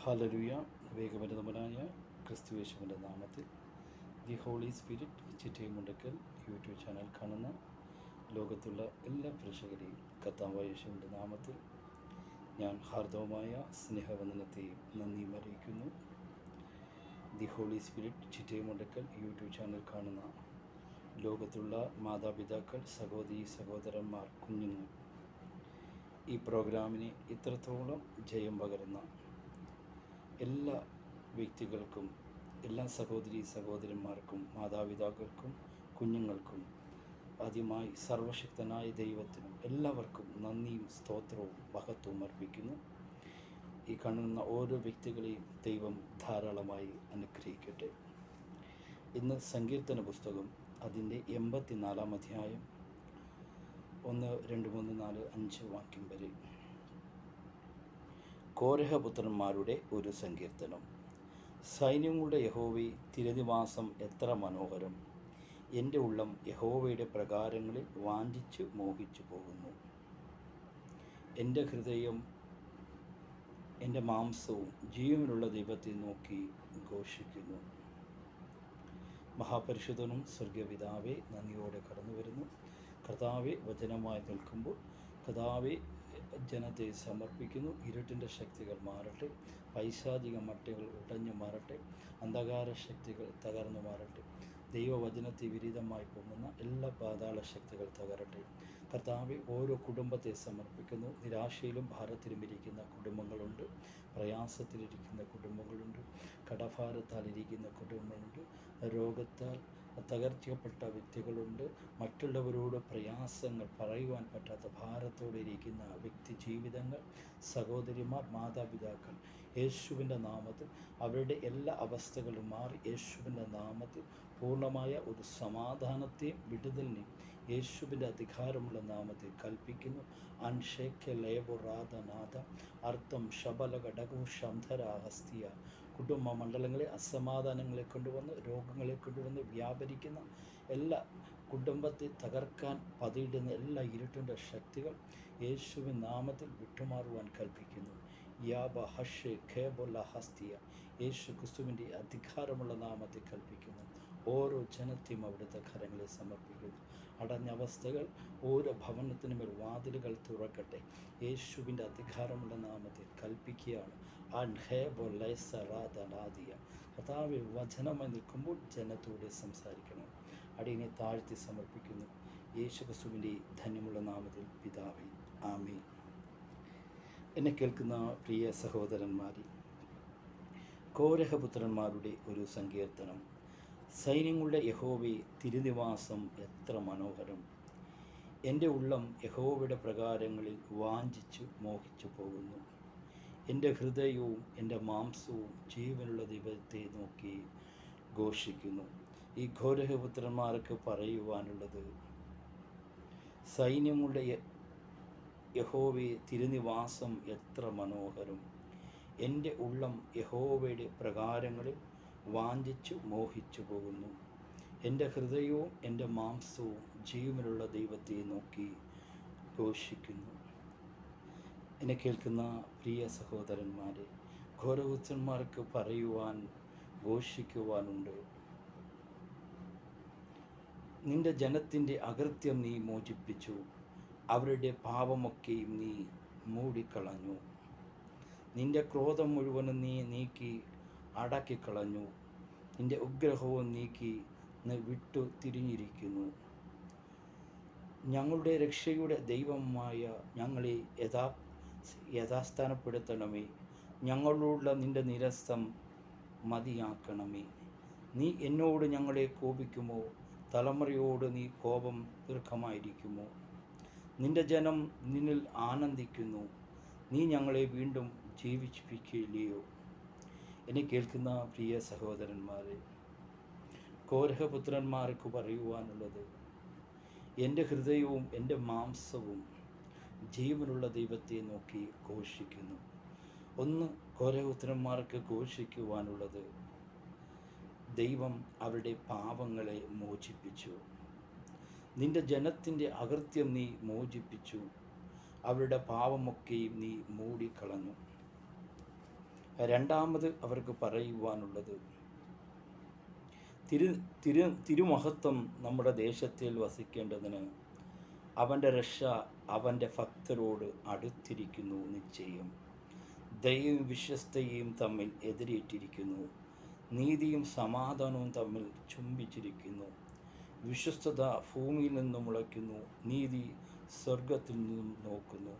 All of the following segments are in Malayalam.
ഹല്ലേലൂയ. വേഗപരിതമനായ ക്രിസ്തുയേശുവിൻ്റെ നാമത്തിൽ the holy spirit Chittayamundakkal YouTube channel കാണുന്ന ലോകത്തുള്ള എല്ലാ പ്രേക്ഷകരെയും കർത്താവായ യേശുവിൻ്റെ നാമത്തിൽ ഞാൻ ഹാർദവമായ സ്നേഹവന്ദനത്തെയും നന്ദിയും അറിയിക്കുന്നു. The holy spirit Chittayamundakkal YouTube channel കാണുന്ന ലോകത്തുള്ള മാതാപിതാക്കൾ, സഹോദരി സഹോദരന്മാർ, കുഞ്ഞുങ്ങൾ, ഈ പ്രോഗ്രാമിന് ഇത്രത്തോളം ജയം പകരുന്ന എല്ലാ വ്യക്തികൾക്കും, എല്ലാ സഹോദരി സഹോദരന്മാർക്കും, മാതാപിതാക്കൾക്കും, കുഞ്ഞുങ്ങൾക്കും ആദ്യമായി സർവശക്തനായ ദൈവത്തിനും എല്ലാവർക്കും നന്ദിയും സ്തോത്രവും മഹത്വവും അർപ്പിക്കുന്നു. ഈ കാണുന്ന ഓരോ വ്യക്തികളെയും ദൈവം ധാരാളമായി അനുഗ്രഹിക്കട്ടെ. ഇന്ന് സങ്കീർത്തന പുസ്തകം അതിൻ്റെ 84 അധ്യായം 1, 2, 3, 4, 5 വാക്യം വരെ. കോരഹപുത്രന്മാരുടെ ഒരു സങ്കീർത്തനം. സൈന്യങ്ങളുടെ യഹോവേ, തിരുനിവാസം എത്ര മനോഹരം! എൻ്റെ ഉള്ളം യഹോവയുടെ പ്രകാരങ്ങളിൽ വാഞ്ചിച്ചു മോഹിച്ചു പോകുന്നു. എൻ്റെ ഹൃദയം, എൻ്റെ മാംസവും ജീവനുള്ള ദൈവത്തെ നോക്കി ഘോഷിക്കുന്നു. മഹാപരിശുദ്ധനും സ്വർഗപിതാവേ, നന്ദിയോടെ കടന്നു വരുന്നു. കർത്താവെ, വചനമായി നിൽക്കുമ്പോൾ കർത്താവെ, ജനത്തെ സമർപ്പിക്കുന്നു. ഇരുട്ടിൻ്റെ ശക്തികൾ മാറട്ടെ, പൈശാചിക മട്ടകൾ ഉടഞ്ഞു മാറട്ടെ, അന്ധകാര ശക്തികൾ തകർന്നു മാറട്ടെ, ദൈവവചനത്തെ വിരുദ്ധമായി പൊങ്ങുന്ന എല്ലാ പാതാള ശക്തികൾ തകരട്ടെ. കർത്താവെ, ഓരോ കുടുംബത്തെ സമർപ്പിക്കുന്നു. നിരാശയിലും ഭാരത്തിലും ഇരിക്കുന്ന കുടുംബങ്ങളുണ്ട്, പ്രയാസത്തിലിരിക്കുന്ന കുടുംബങ്ങളുണ്ട്, കടഭാരത്താൽ ഇരിക്കുന്ന കുടുംബങ്ങളുണ്ട്, രോഗത്താൽ തകർച്ചപ്പെട്ട വ്യക്തികളുണ്ട്, മറ്റുള്ളവരോട് പ്രയാസങ്ങൾ പറയുവാൻ പറ്റാത്ത ഭാരത്തോടെ ഇരിക്കുന്ന വ്യക്തി ജീവിതങ്ങൾ, സഹോദരിമാർ, മാതാപിതാക്കൾ, യേശുവിൻ്റെ നാമത്തിൽ അവരുടെ എല്ലാ അവസ്ഥകളും മാറി യേശുവിൻ്റെ നാമത്തിൽ പൂർണ്ണമായ ഒരു സമാധാനത്തെയും വിടുതലിനെയും യേശുവിൻ്റെ അധികാരമുള്ള നാമത്തിൽ കൽപ്പിക്കുന്നു. അൻഷേഖ്യ ലേബുറാധനാഥ അർത്ഥം ശബല ഘടകവും ശംധരാഹസ്തിയ. കുടുംബ മണ്ഡലങ്ങളെ അസമാധാനങ്ങളെ കൊണ്ടുവന്ന്, രോഗങ്ങളെ കൊണ്ടുവന്ന് വ്യാപരിക്കുന്ന എല്ലാ കുടുംബത്തെ തകർക്കാൻ പതിയിടുന്ന എല്ലാ ഇരുട്ടിൻ്റെ ശക്തികൾ യേശുവിൻ നാമത്തിൽ വിട്ടുമാറുവാൻ കൽപ്പിക്കുന്നു. യാബ ഹഷെ ഖേബുല്ല ഹസ്തിയ. യേശു ക്രിസ്തുവിൻ്റെ അധികാരമുള്ള നാമത്തിൽ കൽപ്പിക്കുന്നു. ഓരോ ജനത്തെയും അവിടുത്തെ കരങ്ങളെ സമർപ്പിക്കുന്നു. അടഞ്ഞ അവസ്ഥകൾ, ഓരോ ഭവനത്തിനുമേൽ വാതിലുകൾ തുറക്കട്ടെ. യേശുവിൻ്റെ അധികാരമുള്ള നാമത്തിൽ കൽപ്പിക്കുകയാണ്. അൻഹേബൊലൈസറാദനാദിയ. കർത്താവേ, വചനമായി നിൽക്കുമ്പോൾ ജനത്തോടെ സംസാരിക്കണം. അടിയനെ താഴ്ത്തി സമർപ്പിക്കുന്നു. യേശു ക്രിസ്തുവിൻ്റെ ധന്യമുള്ള നാമത്തിൽ പിതാവേ, ആമേൻ. എന്നെ കേൾക്കുന്ന പ്രിയ സഹോദരന്മാരെ, കോരഹപുത്രന്മാരുടെ ഒരു സങ്കീർത്തനം. സൈന്യങ്ങളുടെ യഹോവേ, തിരുനിവാസം എത്ര മനോഹരം! എൻ്റെ ഉള്ളം യഹോവയുടെ പ്രകാരങ്ങളിൽ വാഞ്ചിച്ചു മോഹിച്ചു പോകുന്നു. എൻ്റെ ഹൃദയവും എൻ്റെ മാംസവും ജീവനുള്ള ദൈവത്തെ നോക്കി ഘോഷിക്കുന്നു. ഈ കോരഹപുത്രന്മാർക്ക് പറയുവാനുള്ളത്, സൈന്യങ്ങളുടെ യഹോവേ, തിരുനിവാസം എത്ര മനോഹരം! എൻ്റെ ഉള്ളം യഹോവയുടെ പ്രകാരങ്ങളിൽ വാഞ്ചിച്ചു മോഹിച്ചു പോകുന്നു. എൻ്റെ ഹൃദയവും എൻ്റെ മാംസവും ജീവനുള്ള ദൈവത്തെ നോക്കി ഘോഷിക്കുന്നു. എന്നെ കേൾക്കുന്ന പ്രിയ സഹോദരന്മാരെ, ഘോരപുത്രന്മാർക്ക് പറയുവാൻ, ഘോഷിക്കുവാനുണ്ട്. നിന്റെ ജനത്തിൻ്റെ അകൃത്യം നീ മോചിപ്പിച്ചു, അവരുടെ പാപമൊക്കെയും നീ മൂടിക്കളഞ്ഞു. നിന്റെ ക്രോധം മുഴുവനും നീ നീക്കി അടക്കിക്കളഞ്ഞു. നിന്റെ ഉഗ്രഹവും നീക്കി വിട്ടു തിരിഞ്ഞിരിക്കുന്നു. ഞങ്ങളുടെ രക്ഷയുടെ ദൈവമായ ഞങ്ങളെ യഥാസ്ഥാനപ്പെടുത്തണമേ. ഞങ്ങളോടുള്ള നിന്റെ നിരസം മതിയാക്കണമേ. നീ എന്നോട് ഞങ്ങളെ കോപിക്കുമോ? തലമുറയോട് നീ കോപം ദീർഘമായിരിക്കുമോ? നിന്റെ ജനം നിന്നിൽ ആനന്ദിക്കുന്നു. നീ ഞങ്ങളെ വീണ്ടും ജീവിപ്പിക്കില്ലയോ? എന്നെ കേൾക്കുന്ന പ്രിയ സഹോദരന്മാരെ, കോരഹപുത്രന്മാർക്ക് പറയുവാനുള്ളത്, എൻ്റെ ഹൃദയവും എൻ്റെ മാംസവും ജീവനുള്ള ദൈവത്തെ നോക്കി ഘോഷിക്കുന്നു. ഒന്ന്, കോരഹപുത്രന്മാർക്ക് ഘോഷിക്കുവാനുള്ളത്, ദൈവം അവരുടെ പാപങ്ങളെ മോചിപ്പിച്ചു. നിന്റെ ജനത്തിൻ്റെ അകൃത്യം നീ മോചിപ്പിച്ചു, അവരുടെ പാപമൊക്കെയും നീ മൂടിക്കളഞ്ഞു. രണ്ടാമത് അവർക്ക് പറയുവാനുള്ളത്, തിരുമഹത്വം നമ്മുടെ ദേശത്തിൽ വസിക്കേണ്ടതിന് അവൻ്റെ രക്ഷ അവൻ്റെ ഭക്തരോട് അടുത്തിരിക്കുന്നു നിശ്ചയം. ദയയും വിശ്വസ്തയും തമ്മിൽ എതിരേറ്റിരിക്കുന്നു, നീതിയും സമാധാനവും തമ്മിൽ ചുംബിച്ചിരിക്കുന്നു. വിശ്വസ്തത ഭൂമിയിൽ നിന്നും മുളയ്ക്കുന്നു, നീതി സ്വർഗത്തിൽ നിന്നും നോക്കുന്നു.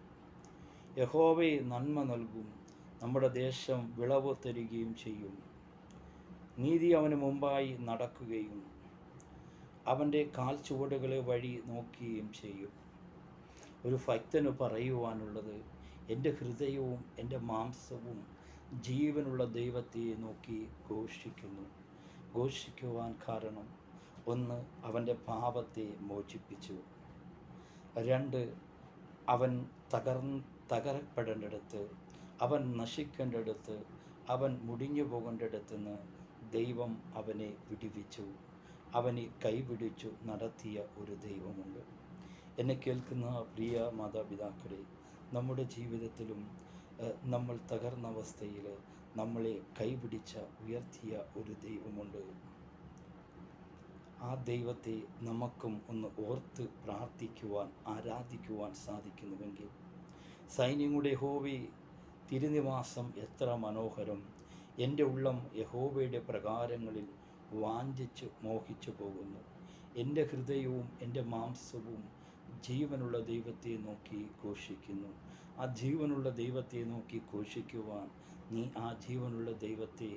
യഹോവയെ നന്മ നൽകും, നമ്മുടെ ദേശം വിളവ് തരികയും ചെയ്യും. നീതി അവന് മുമ്പായി നടക്കുകയും അവൻ്റെ കാൽച്ചുവടുകളെ വഴി നോക്കുകയും ചെയ്യും. ഒരു ഭക്തന് പറയുവാനുള്ളത്, എൻ്റെ ഹൃദയവും എൻ്റെ മാംസവും ജീവനുള്ള ദൈവത്തെ നോക്കി ഘോഷിക്കുന്നു. ഘോഷിക്കുവാൻ കാരണം, ഒന്ന്, അവൻ്റെ പാപത്തെ മോചിപ്പിച്ചു. രണ്ട്, അവൻ തകരപ്പെടേണ്ടിടത്ത്, അവൻ നശിക്കേണ്ടിടത്ത്, അവൻ മുടിഞ്ഞു പോകേണ്ടിടത്ത് നിന്ന് ദൈവം അവനെ വിടുവിച്ചു. അവനെ കൈപിടിച്ചു നടത്തിയ ഒരു ദൈവമുണ്ട്. എന്നെ കേൾക്കുന്ന പ്രിയ മാതാപിതാക്കളെ, നമ്മുടെ ജീവിതത്തിലും നമ്മൾ തകർന്ന അവസ്ഥയിൽ നമ്മളെ കൈപിടിച്ച ഉയർത്തിയ ഒരു ദൈവമുണ്ട്. ആ ദൈവത്തെ നമുക്കും ഒന്ന് ഓർത്ത് പ്രാർത്ഥിക്കുവാൻ, ആരാധിക്കുവാൻ സാധിക്കുന്നുവെങ്കിൽ, സൈന്യങ്ങളുടെ യഹോവേ, തിരുനിവാസം എത്ര മനോഹരം! എൻ്റെ ഉള്ളം യഹോവയുടെ പ്രകാരങ്ങളിൽ വാഞ്ചിച്ച് മോഹിച്ചു പോകുന്നു. എൻ്റെ ഹൃദയവും എൻ്റെ മാംസവും ജീവനുള്ള ദൈവത്തെ നോക്കി ഘോഷിക്കുന്നു. ആ ജീവനുള്ള ദൈവത്തെ നോക്കി ഘോഷിക്കുവാൻ, ആ ജീവനുള്ള ദൈവത്തെ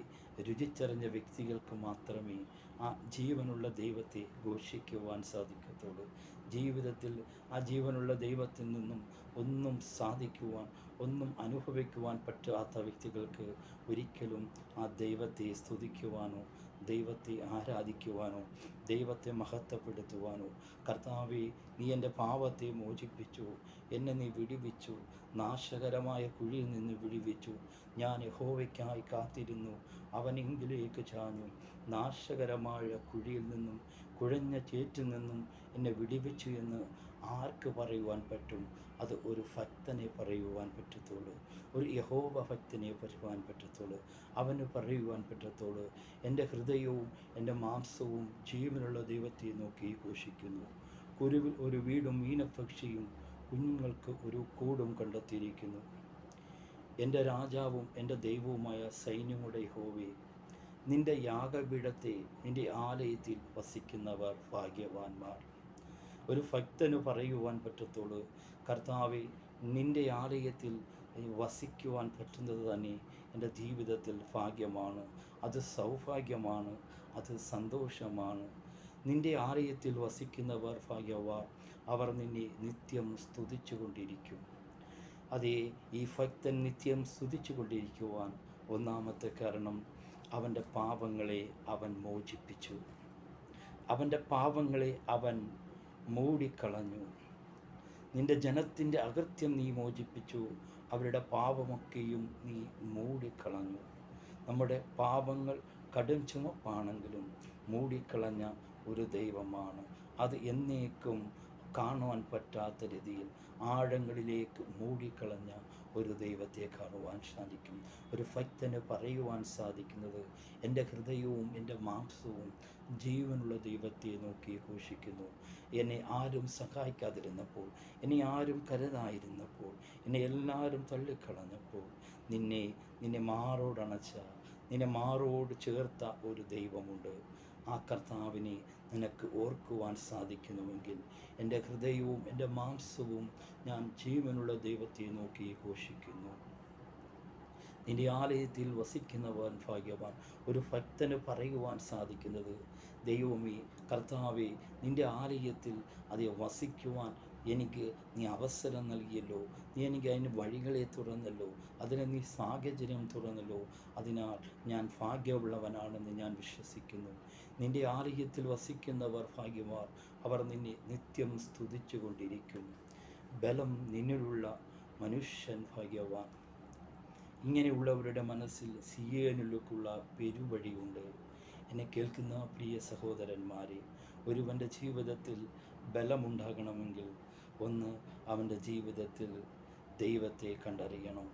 രുചിച്ചറിഞ്ഞ വ്യക്തികൾക്ക് മാത്രമേ ആ ജീവനുള്ള ദൈവത്തെ ഘോഷിക്കുവാൻ സാധിക്കത്തുള്ളൂ. ജീവിതത്തിൽ ആ ജീവനുള്ള ദൈവത്തിൽ നിന്നും ഒന്നും സാധിക്കുവാൻ, ഒന്നും അനുഭവിക്കുവാൻ പറ്റാത്ത വ്യക്തികൾക്ക് ഒരിക്കലും ആ ദൈവത്തെ സ്തുതിക്കുവാനോ ദൈവത്തെ ആരാധിക്കുവാനോ ദൈവത്തെ മഹത്വപ്പെടുത്തുവാനോ, കർത്താവേ, നീ എൻ്റെ പാപത്തെ മോചിപ്പിച്ചു, എന്നെ നീ വിടുവിച്ചു, നാശകരമായ കുഴിയിൽ നിന്ന് വിടുവിച്ചു, ഞാൻ യഹോവയ്ക്കായി കാത്തിരുന്നു, അവനെങ്കിലേക്ക് ചാഞ്ഞു, നാശകരമായ കുഴിയിൽ നിന്നും കുഴഞ്ഞ ചേറ്റിൽ നിന്നും എന്നെ വിടുവിച്ചു എന്ന് ആർക്ക് പറയുവാൻ പറ്റും? അത് ഒരു ഭക്തനെ പറയുവാൻ പറ്റത്തുള്ളൂ, ഒരു യഹോവ ഭക്തനെ പറയുവാൻ പറ്റത്തുള്ളൂ. അവന് പറയുവാൻ പറ്റത്തുള്ളൂ, എൻ്റെ ഹൃദയവും എൻ്റെ മാംസവും ജീവനുള്ള ദൈവത്തെ നോക്കി ഘോഷിക്കുന്നു. കുരുവിൽ ഒരു വീടും മീനപ്പക്ഷിയും കുഞ്ഞുങ്ങൾക്ക് ഒരു കൂടും കണ്ടെത്തിയിരിക്കുന്നു. എൻ്റെ രാജാവും എൻ്റെ ദൈവവുമായ സൈന്യങ്ങളുടെ യഹോവേ, നിൻ്റെ യാഗപീഠത്തെ, നിൻ്റെ ആലയത്തിൽ വസിക്കുന്നവർ ഭാഗ്യവാന്മാർ. ഒരു ഭക്തന് പറയുവാൻ പറ്റത്തുള്ളൂ, കർത്താവേ, നിൻ്റെ ആലയത്തിൽ വസിക്കുവാൻ പറ്റുന്നത് തന്നെ എൻ്റെ ജീവിതത്തിൽ ഭാഗ്യമാണ്, അത് സൗഭാഗ്യമാണ്, അത് സന്തോഷമാണ്. നിൻ്റെ ആലയത്തിൽ വസിക്കുന്നവർ ഭാഗ്യവാൻ, അവർ നിന്നെ നിത്യം സ്തുതിച്ചു കൊണ്ടിരിക്കും. അതേ, ഈ ഭക്തൻ നിത്യം സ്തുതിച്ചു കൊണ്ടിരിക്കുവാൻ ഒന്നാമത്തെ കാരണം, അവൻ്റെ പാപങ്ങളെ അവൻ മോചിപ്പിച്ചു, അവൻ്റെ പാപങ്ങളെ അവൻ മൂടിക്കളഞ്ഞു. നിൻ്റെ ജനത്തിൻ്റെ അകൃത്യം നീ മോചിപ്പിച്ചു, അവരുടെ പാപമൊക്കെയും നീ മൂടിക്കളഞ്ഞു. നമ്മുടെ പാപങ്ങൾ കടും ചുമപ്പാണെങ്കിലും മൂടിക്കളഞ്ഞ ഒരു ദൈവമാണ്. അത് എന്നേക്കും കാണുവാൻ പറ്റാത്ത രീതിയിൽ ആഴങ്ങളിലേക്ക് മൂടിക്കളഞ്ഞ ഒരു ദൈവത്തെ കാണുവാൻ സാധിക്കും. ഒരു ഭക്തന് പറയുവാൻ സാധിക്കുന്നത്, എൻ്റെ ഹൃദയവും എൻ്റെ മാംസവും ജീവനുള്ള ദൈവത്തെ നോക്കി ഘോഷിക്കുന്നു. എന്നെ ആരും സഹായിക്കാതിരുന്നപ്പോൾ, എന്നെ ആരും കരുതായിരുന്നപ്പോൾ, എന്നെ എല്ലാവരും തള്ളിക്കളഞ്ഞപ്പോൾ, നിന്നെ മാറോടണച്ച, നിന്നെ മാറോട് ചേർത്ത ഒരു ദൈവമുണ്ട്. ആ കർത്താവിനെ നിനക്ക് ഓർക്കുവാൻ സാധിക്കുന്നുവെങ്കിൽ, എൻ്റെ ഹൃദയവും എൻ്റെ മാംസവും ഞാൻ ജീവനുള്ള ദൈവത്തെ നോക്കി ഘോഷിക്കുന്നു. നിൻ്റെ ആലയത്തിൽ വസിക്കുന്നവൻ ഭാഗ്യവാൻ. ഒരു ഭക്തന് പറയുവാൻ സാധിക്കുന്നത്, ദൈവമേ, കർത്താവേ, നിൻ്റെ ആലയത്തിൽ അത് വസിക്കുവാൻ എനിക്ക് നീ അവസരം നൽകിയല്ലോ, നീ എനിക്ക് അതിന് വഴികളെ തുറന്നല്ലോ, അതിന് നീ സാഹചര്യം തുറന്നല്ലോ. അതിനാൽ ഞാൻ ഭാഗ്യമുള്ളവനാണെന്ന് ഞാൻ വിശ്വസിക്കുന്നു. നിൻ്റെ ആലയത്തിൽ വസിക്കുന്നവർ ഭാഗ്യവാൻ, അവർ നിന്നെ നിത്യം സ്തുതിച്ചു കൊണ്ടിരിക്കും. ബലം നിന്നിലുള്ള മനുഷ്യൻ ഭാഗ്യവാൻ. ഇങ്ങനെയുള്ളവരുടെ മനസ്സിൽ സിയോനിലേക്കുള്ള പെരുവഴിയുണ്ട്. എന്നെ കേൾക്കുന്ന പ്രിയ സഹോദരന്മാരെ, ഒരുവൻ്റെ ജീവിതത്തിൽ ബലമുണ്ടാകണമെങ്കിൽ, ഒന്ന്, അവൻ്റെ ജീവിതത്തിൽ ദൈവത്തെ കണ്ടറിയണം.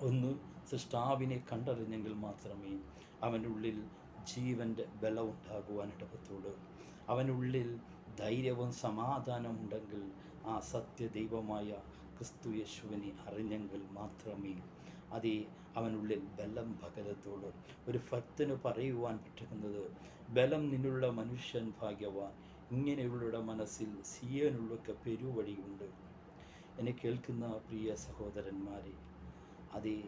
ഒന്ന് സൃഷ്ടാവിനെ കണ്ടറിഞ്ഞെങ്കിൽ മാത്രമേ അവനുള്ളിൽ ജീവൻ്റെ ബലം ഉണ്ടാകുവാൻ ഇടപെട്ടുള്ളൂ. അവനുള്ളിൽ ധൈര്യവും സമാധാനവും ഉണ്ടെങ്കിൽ ആ സത്യദൈവമായ ക്രിസ്തു യേശുവിനെ അറിഞ്ഞെങ്കിൽ മാത്രമേ അതേ അവനുള്ളിൽ ബലം പകരത്തുള്ളൂ. ഒരു ഭക്തന് പറയുവാൻ പറ്റുന്നത്, ബലം നിന്നുള്ള മനുഷ്യൻ ഭാഗ്യവാൻ, ഇങ്ങനെയുള്ളവരുടെ മനസ്സിൽ സിയോനുള്ളൊക്കെ പെരുവഴിയുണ്ട്. എന്നെ കേൾക്കുന്ന പ്രിയ സഹോദരന്മാരെ, അതേ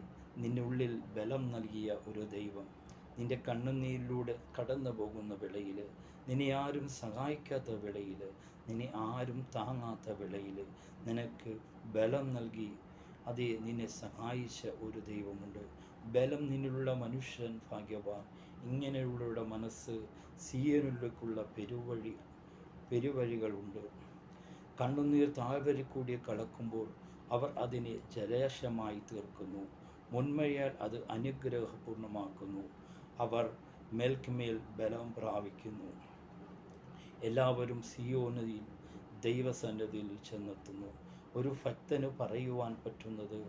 നിന്നുള്ളിൽ ബലം നൽകിയ ഒരു ദൈവം നിൻ്റെ കണ്ണുനീരിലൂടെ കടന്നു പോകുന്ന വേളയിൽ, നിന്നെ ആരും സഹായിക്കാത്ത വേളയിൽ, നിന്നെ ആരും താങ്ങാത്ത വേളയിൽ നിനക്ക് ബലം നൽകി അതേ നിന്നെ സഹായിച്ച ഒരു ദൈവമുണ്ട്. ബലം നിന്നുള്ള മനുഷ്യൻ ഭാഗ്യവാൻ, ഇങ്ങനെയുള്ളവരുടെ മനസ്സ് സിയോനിലേക്കുള്ള പെരുവഴികളുണ്ട്. കണ്ണുനീർ താഴ്വര കൂടി കടക്കുമ്പോൾ അവർ അതിനെ ജലാശയമായി തീർക്കുന്നു. മുൻമഴയാൽ അത് അനുഗ്രഹപൂർണ്ണമാക്കുന്നു. അവർ മേൽക്കുമേൽ ബലം പ്രാപിക്കുന്നു. എല്ലാവരും സിയോനിൽ ദൈവസന്നിധിയിൽ ചെന്നെത്തുന്നു. ഒരു ഭക്തന് പറയുവാൻ പറ്റുന്നത്,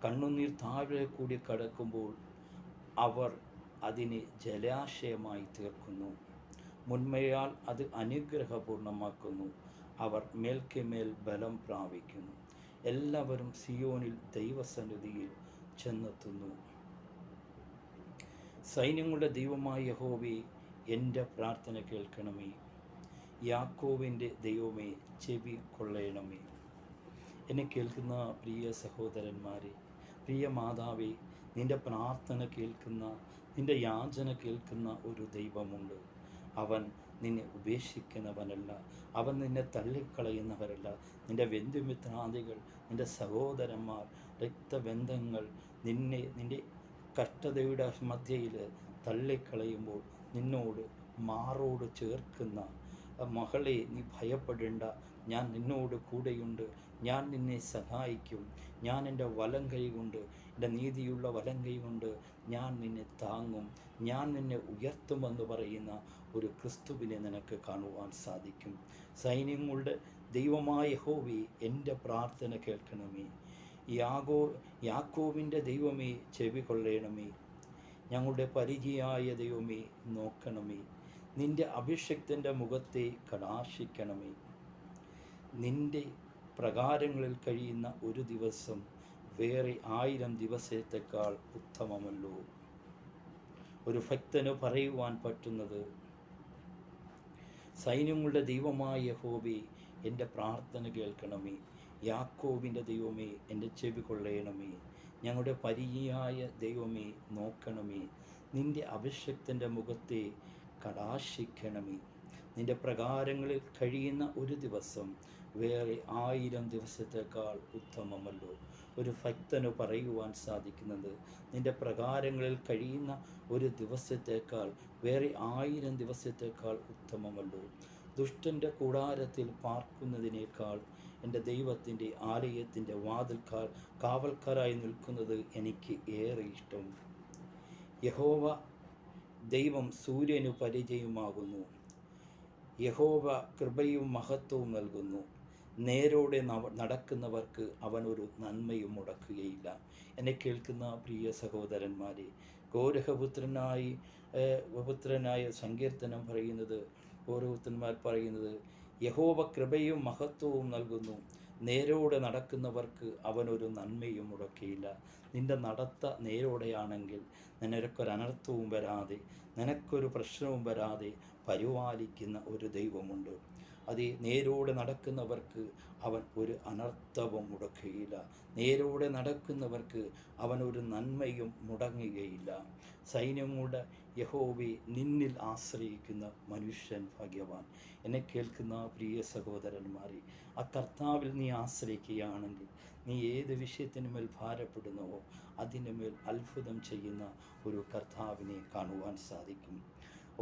കണ്ണുനീർ താഴ്വര കൂടി കടക്കുമ്പോൾ അവർ അതിനെ ജലാശയമായി തീർക്കുന്നു. മുൻമയാൽ അത് അനുഗ്രഹപൂർണ്ണമാക്കുന്നു. അവർ മേൽക്കുമേൽ ബലം പ്രാപിക്കുന്നു. എല്ലാവരും സിയോനിൽ ദൈവസന്നിധിയിൽ ചെന്നെത്തുന്നു. സൈന്യങ്ങളുടെ ദൈവമായ യഹോവേ, എൻ്റെ പ്രാർത്ഥന കേൾക്കണമേ. യാക്കോബിൻ്റെ ദൈവമേ, ചെവി കൊള്ളണമേ. എന്നെ കേൾക്കുന്ന പ്രിയ സഹോദരന്മാരെ, പ്രിയ മാതാവേ, നിൻ്റെ പ്രാർത്ഥന കേൾക്കുന്ന, നിൻ്റെ യാചന കേൾക്കുന്ന ഒരു ദൈവമുണ്ട്. അവൻ നിന്നെ ഉപേക്ഷിക്കുന്നവനല്ല, അവൻ നിന്നെ തള്ളിക്കളയുന്നവരല്ല. നിൻ്റെ ബന്ധുമിത്രാദികൾ, നിൻ്റെ സഹോദരന്മാർ, രക്തബന്ധങ്ങൾ നിൻ്റെ കഷ്ടതയുടെ മധ്യയിൽ തള്ളിക്കളയുമ്പോൾ നിന്നോട് മാറോട് ചേർക്കുന്ന മകളെ, നീ ഭയപ്പെടേണ്ട, ഞാൻ നിന്നോട് കൂടെയുണ്ട്, ഞാൻ നിന്നെ സഹായിക്കും, ഞാൻ എൻ്റെ വലം കൈ കൊണ്ട്, എൻ്റെ നീതിയുള്ള വലം കൈ കൊണ്ട് ഞാൻ നിന്നെ താങ്ങും, ഞാൻ നിന്നെ ഉയർത്തുമെന്ന് പറയുന്ന ഒരു ക്രിസ്തുവിനെ നിനക്ക് കാണുവാൻ സാധിക്കും. സൈന്യങ്ങളുടെ ദൈവമായ യഹോവേ, എൻ്റെ പ്രാർത്ഥന കേൾക്കണമേ. യാക്കോബിൻ്റെ ദൈവമേ, ചെവി കൊള്ളണമേ. ഞങ്ങളുടെ പരിചയായ ദൈവമേ, നോക്കണമേ. നിൻ്റെ അഭിഷക്തൻ്റെ മുഖത്തെ കടാക്ഷിക്കണമേ. നിൻ്റെ പ്രകാരങ്ങളിൽ കഴിയുന്ന ഒരു ദിവസം വേറെ 1000 ദിവസത്തേക്കാൾ ഉത്തമമല്ലോ. ഒരു ഭക്തന് പറയുവാൻ പറ്റുന്നത്, സൈന്യങ്ങളുടെ ദൈവമായ യഹോവേ, എൻ്റെ പ്രാർത്ഥന കേൾക്കണമേ. യാക്കോബിൻ്റെ ദൈവമേ, എൻ്റെ ചെവി കൊള്ളണമേ. ഞങ്ങളുടെ പരിചയായ ദൈവമേ, നോക്കണമേ. നിൻ്റെ അഭിഷക്തൻ്റെ മുഖത്തെ കടാക്ഷിക്കണമേ. നിൻ്റെ പ്രകാരങ്ങളിൽ കഴിയുന്ന ഒരു ദിവസം വേറെ 1000 ദിവസത്തേക്കാൾ ഉത്തമമല്ലോ. ഒരു ഭക്തന് പറയുവാൻ സാധിക്കുന്നത്, നിൻ്റെ പ്രകാരങ്ങളിൽ കഴിയുന്ന ഒരു ദിവസത്തേക്കാൾ വേറെ 1000 ദിവസത്തേക്കാൾ ഉത്തമമല്ലോ. ദുഷ്ടൻ്റെ കൂടാരത്തിൽ പാർക്കുന്നതിനേക്കാൾ എൻ്റെ ദൈവത്തിൻ്റെ ആലയത്തിൻ്റെ വാതിൽക്കാൽ കാവൽക്കാരായി നിൽക്കുന്നത് എനിക്ക് ഏറെ ഇഷ്ടം. യഹോവ ദൈവം സൂര്യനു പരിചയമാകുന്നു. യഹോവ കൃപയും മഹത്വവും നൽകുന്നു. നേരോടെ നടക്കുന്നവർക്ക് അവനൊരു നന്മയും മുടക്കുകയില്ല. എന്നെ കേൾക്കുന്ന പ്രിയ സഹോദരന്മാരെ, പുത്രനായ സങ്കീർത്തനം പറയുന്നത്, ഗൗരവപുത്രന്മാർ പറയുന്നത്, യഹോവ കൃപയും മഹത്വവും നൽകുന്നു. നേരോടെ നടക്കുന്നവർക്ക് അവനൊരു നന്മയും മുടക്കിയില്ല. നിൻ്റെ നടത്ത നേരോടെയാണെങ്കിൽ നിനക്കൊരനർത്ഥവും വരാതെ, നിനക്കൊരു പ്രശ്നവും വരാതെ പരിപാലിക്കുന്ന ഒരു ദൈവമുണ്ട്. അതേ, നേരോടെ നടക്കുന്നവർക്ക് അവൻ ഒരു അനർത്ഥവും മുടക്കുകയില്ല. നേരോടെ നടക്കുന്നവർക്ക് അവനൊരു നന്മയും മുടങ്ങുകയില്ല. സൈന്യങ്ങളുടെ യഹോവേ, നിന്നിൽ ആശ്രയിക്കുന്ന മനുഷ്യൻ ഭാഗ്യവാൻ. എന്നെ കേൾക്കുന്ന പ്രിയ സഹോദരന്മാരെ, ആ കർത്താവിൽ നീ ആശ്രയിക്കുകയാണെങ്കിൽ, നീ ഏത് വിഷയത്തിനുമേൽ ഭാരപ്പെടുന്നുവോ അതിനുമേൽ അത്ഭുതം ചെയ്യുന്ന ഒരു കർത്താവിനെ കാണുവാൻ സാധിക്കും.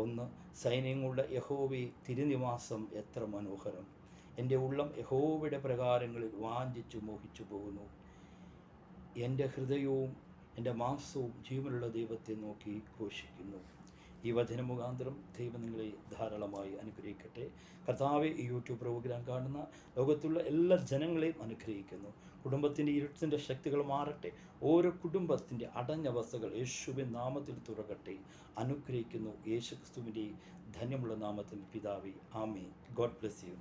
ഒന്ന്, സൈന്യങ്ങളുടെ യഹോവേ, തിരുനിവാസം എത്ര മനോഹരം! എൻ്റെ ഉള്ളം യഹോവയുടെ പ്രകാരങ്ങളിൽ വാഞ്ചിച്ചു മോഹിച്ചു പോകുന്നു. എൻ്റെ ഹൃദയവും എൻ്റെ മാംസവും ജീവനുള്ള ദൈവത്തെ നോക്കി ഘോഷിക്കുന്നു. ഈ വചന മുഖാന്തരം ദൈവം നിങ്ങളെ ധാരാളമായി അനുഗ്രഹിക്കട്ടെ. കർത്താവെ, ഈ യൂട്യൂബ് പ്രോഗ്രാം കാണുന്ന ലോകത്തുള്ള എല്ലാ ജനങ്ങളെയും അനുഗ്രഹിക്കുന്നു. കുടുംബത്തിൻ്റെ ഇരുട്ടിൻ്റെ ശക്തികൾ മാറട്ടെ. ഓരോ കുടുംബത്തിൻ്റെ അടഞ്ഞ അവസ്ഥകൾ യേശുവിൻ നാമത്തിൽ തുറക്കട്ടെ. അനുഗ്രഹിക്കുന്നു യേശു ക്രിസ്തുവിൻ്റെ ധന്യമുള്ള നാമത്തിൽ പിതാവേ, ആമേൻ. God bless you.